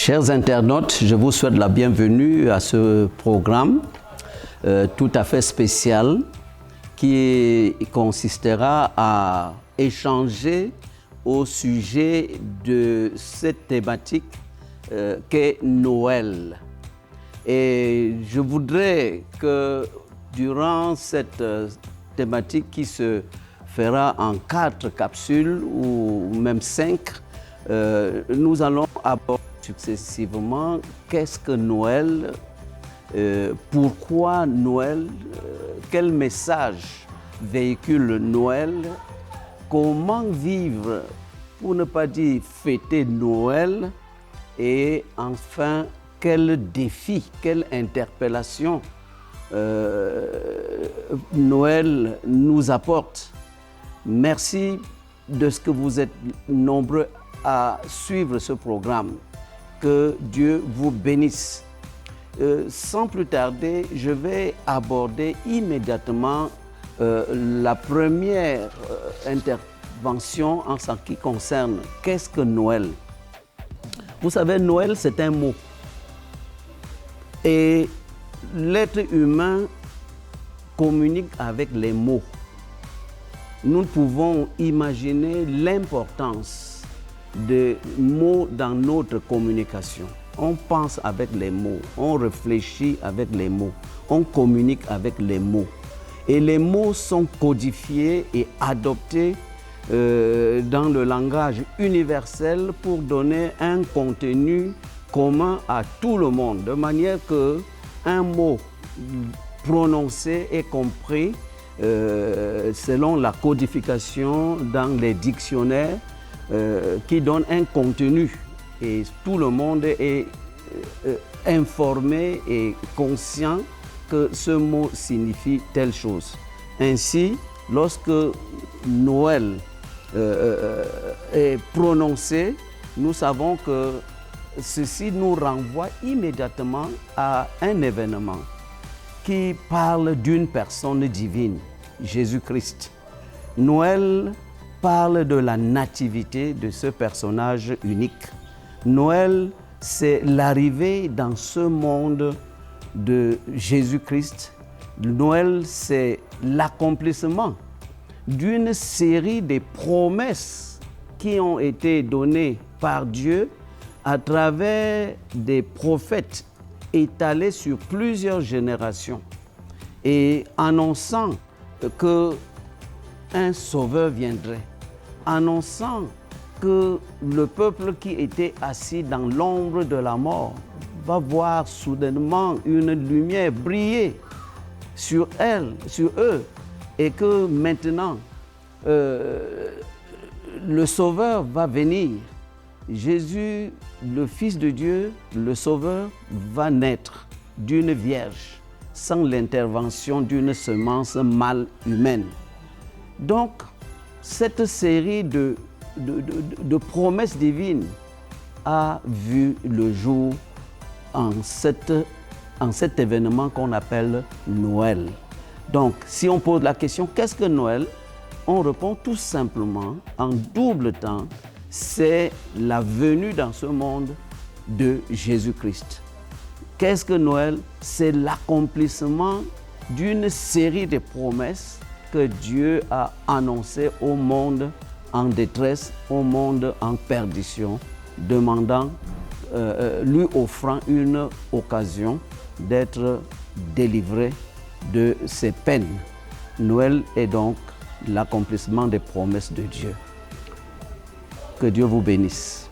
Chers internautes, je vous souhaite la bienvenue à ce programme tout à fait spécial qui consistera à échanger au sujet de cette thématique qu'est Noël. Et je voudrais que durant cette thématique qui se fera en 4 capsules ou même 5, nous allons aborder successivement qu'est-ce que Noël, pourquoi Noël, quel message véhicule Noël, comment vivre, pour ne pas dire fêter Noël, et enfin quel défi, quelle interpellation Noël nous apporte. Merci de ce que vous êtes nombreux à suivre ce programme. Que Dieu vous bénisse. Sans plus tarder, je vais aborder immédiatement la première intervention en ce qui concerne qu'est-ce que Noël. Vous savez, Noël, c'est un mot. Et l'être humain communique avec les mots. Nous pouvons imaginer l'importance des mots dans notre communication. On pense avec les mots, on réfléchit avec les mots, on communique avec les mots. Et les mots sont codifiés et adoptés dans le langage universel pour donner un contenu commun à tout le monde, de manière qu'un mot prononcé est compris selon la codification dans les dictionnaires qui donne un contenu et tout le monde est informé et conscient que ce mot signifie telle chose. Ainsi, lorsque Noël est prononcé, nous savons que ceci nous renvoie immédiatement à un événement qui parle d'une personne divine, Jésus-Christ. Noël parle de la nativité de ce personnage unique. Noël, c'est l'arrivée dans ce monde de Jésus-Christ. Noël, c'est l'accomplissement d'une série de promesses qui ont été données par Dieu à travers des prophètes étalés sur plusieurs générations et annonçant que un sauveur viendrait, annonçant que le peuple qui était assis dans l'ombre de la mort va voir soudainement une lumière briller sur eux, et que maintenant le sauveur va venir. Jésus, le Fils de Dieu, le sauveur, va naître d'une vierge sans l'intervention d'une semence mâle humaine. Donc, cette série de promesses divines a vu le jour en cet événement qu'on appelle Noël. Donc, si on pose la question, qu'est-ce que Noël? On répond tout simplement, en double temps, c'est la venue dans ce monde de Jésus-Christ. Qu'est-ce que Noël? C'est l'accomplissement d'une série de promesses que Dieu a annoncé au monde en détresse, au monde en perdition, demandant, lui offrant une occasion d'être délivré de ses peines. Noël est donc l'accomplissement des promesses de Dieu. Que Dieu vous bénisse.